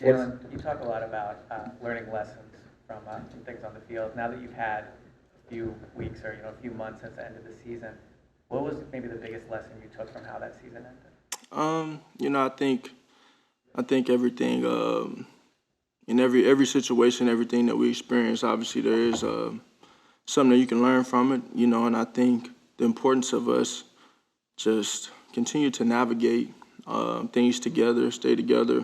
Jalen, you talk a lot about learning lessons from things on the field. Now that you've had a few weeks or a few months since the end of the season, what was maybe the biggest lesson you took from how that season ended? I think everything in every situation, everything that we experience, obviously there is something that you can learn from it, and I think the importance of us just continue to navigate things together, stay together,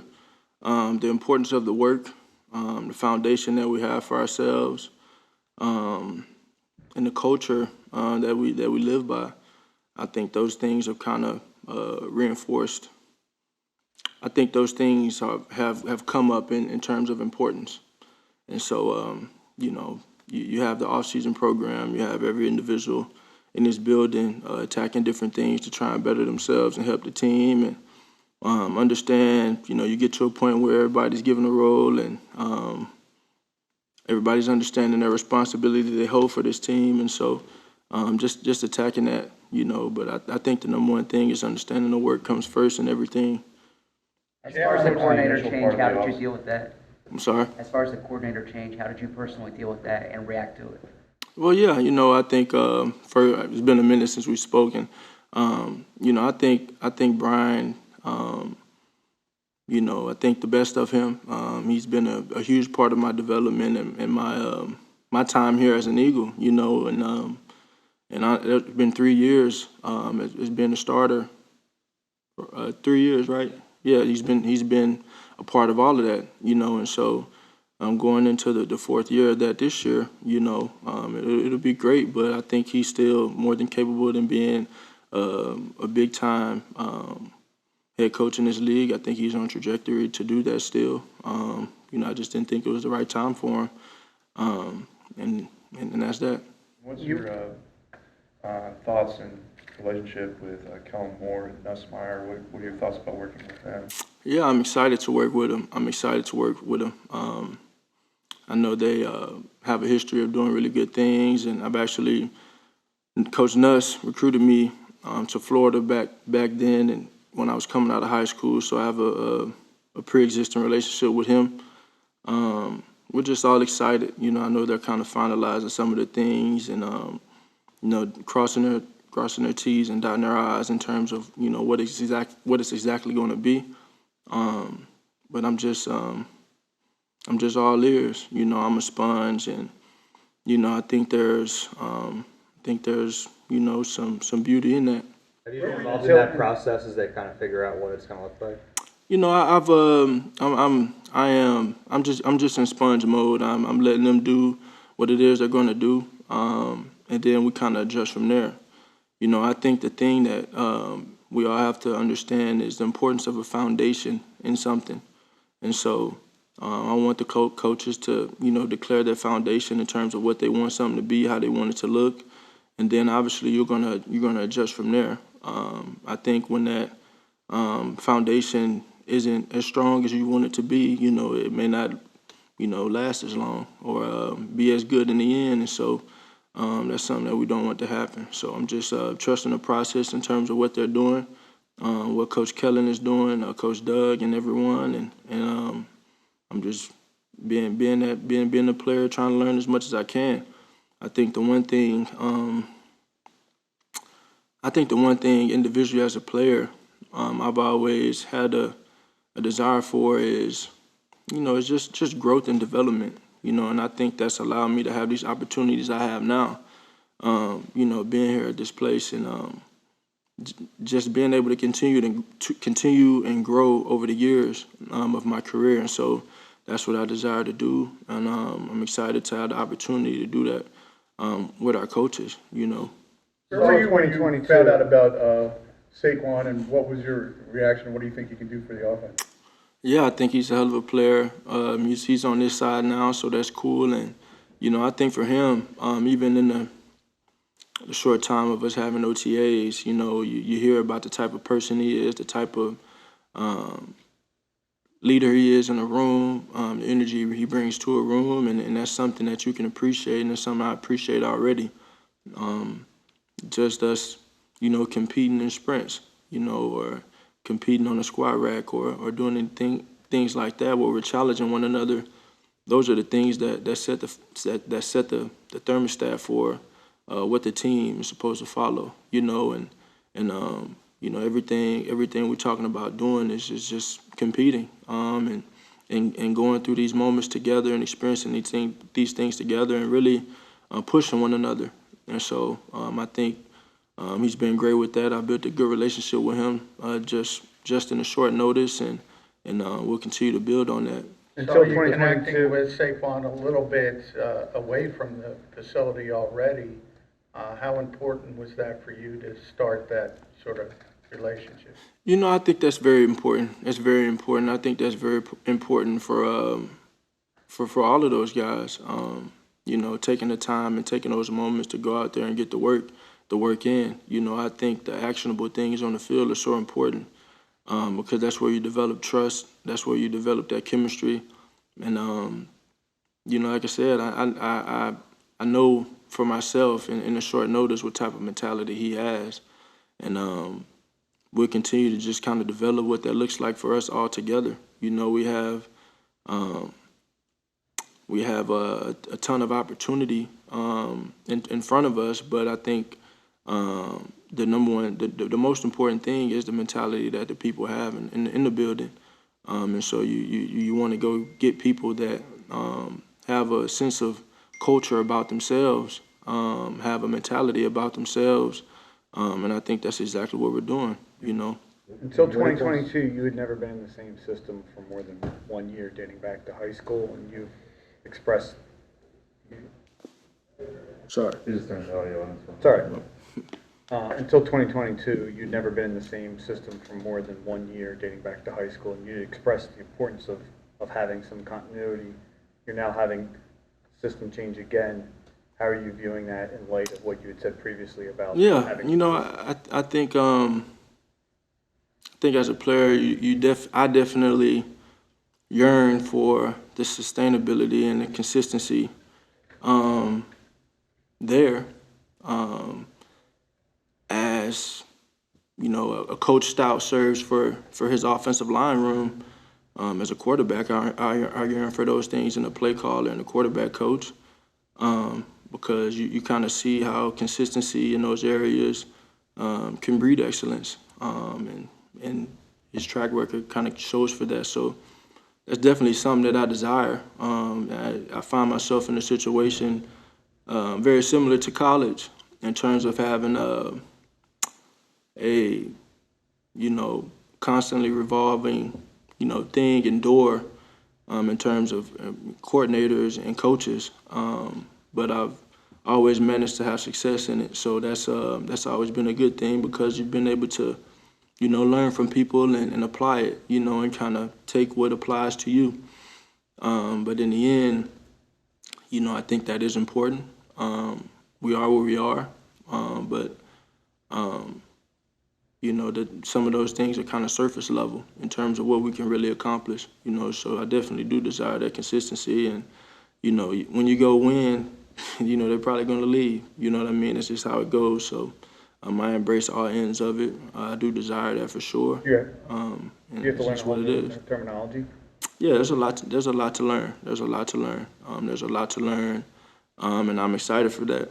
the importance of the work, the foundation that we have for ourselves, um, and the culture that we live by. I think those things have kind of reinforced. I think those things have come up in terms of importance. And so, you have the off-season program, you have every individual in this building attacking different things to try and better themselves and help the team and understand, you get to a point where everybody's given a role and everybody's understanding their responsibility they hold for this team. And so just attacking that, but I think the number one thing is understanding the work comes first and everything. As far as the coordinator change, how did you deal with that? I'm sorry? As far as the coordinator change, how did you personally deal with that and react to it? Well, yeah, I think it's been a minute since we've spoken. I think Brian, I think the best of him. He's been a huge part of my development and my time here as an Eagle, it's been 3 years. It's been a starter for 3 years, right? Yeah, he's been a part of all of that, and so I'm going into the fourth year of that this year. It'll be great, but I think he's still more than capable of being a big time head coach in this league. I think he's on trajectory to do that still. I just didn't think it was the right time for him, and that's that. What's your thoughts and relationship with Kellen Moore and Nussmeier? What are your thoughts about working with them? Yeah, I'm excited to work with him. I know they have a history of doing really good things, and Coach Nuss recruited me to Florida back then, and when I was coming out of high school, so I have a pre-existing relationship with him. We're just all excited. I know they're kind of finalizing some of the things and crossing their T's and dotting their I's in terms of what it's exactly going to be. But I'm just all ears. I'm a sponge, and I think there's some beauty in that. Have you been involved in that process as they kind of figure out what it's going to look like? I'm just in sponge mode. I'm letting them do what it is they're going to do, and then we kind of adjust from there. I think the thing that we all have to understand is the importance of a foundation in something, and so I want the coaches to declare their foundation in terms of what they want something to be, how they want it to look, and then obviously you're gonna adjust from there. I think when that foundation isn't as strong as you want it to be, it may not, last as long or be as good in the end. And so that's something that we don't want to happen. So I'm just trusting the process in terms of what they're doing, what Coach Kellen is doing, Coach Doug, and everyone, and I'm just being a player, trying to learn as much as I can. I think the one thing individually as a player, I've always had a desire for is, it's just growth and development, and I think that's allowed me to have these opportunities I have now, being here at this place and just being able to continue and grow over the years of my career. And so that's what I desire to do, and I'm excited to have the opportunity to do that with our coaches. Where were you when you found out about Saquon, and what was your reaction? What do you think he can do for the offense? Yeah, I think he's a hell of a player. He's on this side now, so that's cool. And I think for him, even in the short time of us having OTAs, you hear about the type of person he is, the type of leader he is in a room, the energy he brings to a room, and that's something that you can appreciate, and it's something I appreciate already. Just us, competing in sprints, or competing on a squat rack or doing things like that, where we're challenging one another, those are the things that set the thermostat for what the team is supposed to follow, you know, and you know, everything we're talking about doing is just competing, and going through these moments together and experiencing these things together and really pushing one another. And so I think he's been great with that. I built a good relationship with him just in a short notice, and we'll continue to build on that. Until So you're connecting 2022. with Saquon a little bit away from the facility already. How important was that for you to start that sort of relationship? You know, I think that's very important. It's very important. I think that's very important for all of those guys. You know, taking the time and taking those moments to go out there and get the work in. You know, I think the actionable things on the field are so important because that's where you develop trust. That's where you develop that chemistry. And you know, like I said, I know for myself in a short notice what type of mentality he has, and we'll continue to just kind of develop what that looks like for us all together. You know, we have a ton of opportunity in front of us, but I think the most important thing is the mentality that the people have in the building, and so you want to go get people that have a sense of culture about themselves, have a mentality about themselves, and I think that's exactly what we're doing, you know. Until 2022, you had never been in the same system for more than 1 year, dating back to high school, and you've expressed. Sorry. You just turned the audio on. Sorry. Until 2022, you'd never been in the same system for more than 1 year, dating back to high school, and you expressed the importance of having some continuity. You're now having system change again. How are you viewing that in light of what you had said previously about having? You know, I think as a player, I definitely yearn for the sustainability and the consistency there. As you know, a coach Stout serves for his offensive line room. As a quarterback, I yearn for those things in the play caller and the quarterback coach, because you kind of see how consistency in those areas can breed excellence, and his track record kind of shows for that. So that's definitely something that I desire. I find myself in a situation very similar to college in terms of having a you know, constantly revolving, you know, thing and door in terms of coordinators and coaches, but I've always managed to have success in it. So that's always been a good thing, because you've been able to, you know, learn from people and apply it, you know, and kind of take what applies to you. But in the end, you know, I think that is important. We are where we are, but you know, that some of those things are kind of surface level in terms of what we can really accomplish, you know. So I definitely do desire that consistency, and you know, when you go win, you know, they're probably going to leave. You know what I mean? It's just how it goes. So I embrace all ends of it. I do desire that for sure. Yeah. And You have to learn it's a whole what it new is. terminology. Yeah, there's a lot to learn. There's a lot to learn. There's a lot to learn, and I'm excited for that.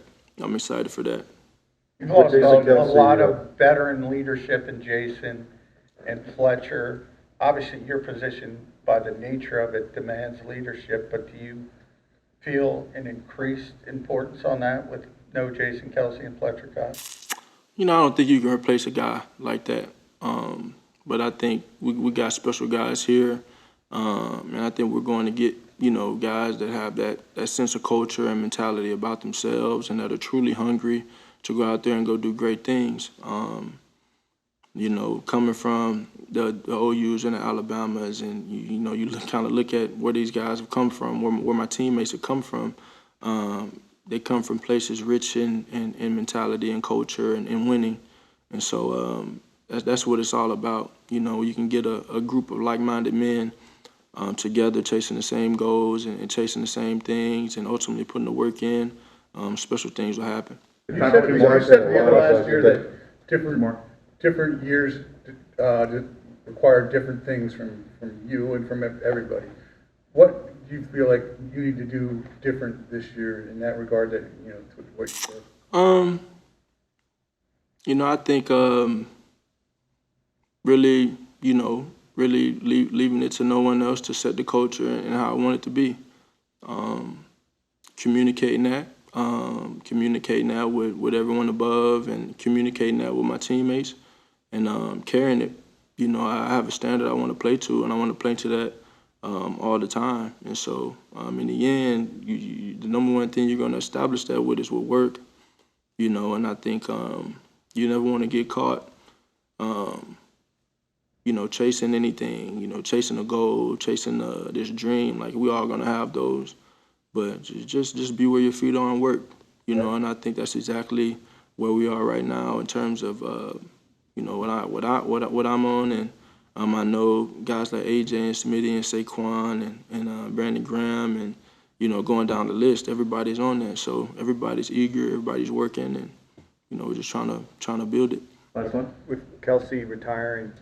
You've lost Jason a Kelce, lot of veteran leadership in Jason and Fletcher. Obviously, your position, by the nature of it, demands leadership, but do you feel an increased importance on that with no Jason Kelce and Fletcher guys? You know, I don't think you can replace a guy like that. But I think we got special guys here, and I think we're going to get, you know, guys that have that sense of culture and mentality about themselves, and that are truly hungry to go out there and go do great things. You know, coming from the OUs and the Alabamas, and you know, you kind of look at where these guys have come from, where my teammates have come from. They come from places rich in mentality and culture and winning, and so that's what it's all about. You know, you can get a group of like-minded men together, chasing the same goals and chasing the same things, and ultimately putting the work in. Special things will happen. You said to me last year that different years require different things from you and from everybody. What do you feel like you need to do different this year in that regard that, you know, to what you said? You know, I think really, you know, really leaving it to no one else to set the culture and how I want it to be. Communicating that with everyone above, and communicating that with my teammates, and carrying it. You know, I have a standard I want to play to, and I want to play to that all the time. And so, in the end, the number one thing you're going to establish that with is with work. You know, and I think you never want to get caught, you know, chasing anything, you know, chasing a goal, chasing this dream. Like, we all going to have those. But just be where your feet are and work, you know, and I think that's exactly where we are right now in terms of, you know, what I'm on. And I know guys like AJ and Smitty and Saquon and Brandon Graham, and, you know, going down the list, everybody's on there. So everybody's eager, everybody's working, and, you know, we're just trying to build it. Last one? With Kelce retiring,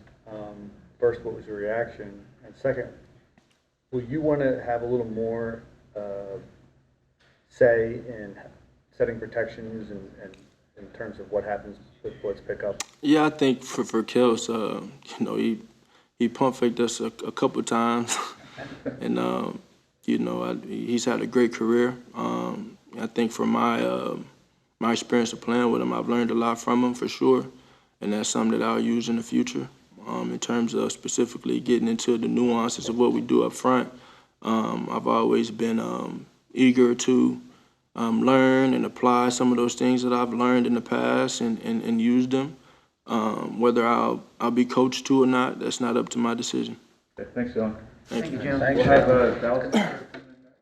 first, what was your reaction? And second, will you want to have a little more say in setting protections and in terms of what happens with blitz pickup? Yeah, I think for Kelce, you know, he pump faked us a couple times, and you know, he's had a great career. I think from my experience of playing with him, I've learned a lot from him for sure, and that's something that I'll use in the future. In terms of specifically getting into the nuances of what we do up front, I've always been eager to learn and apply some of those things that I've learned in the past and use them. Whether I'll be coached to or not, that's not up to my decision. Thanks, Jalen. Thank you. Jalen. Thanks, We'll have Jalen. Dallas.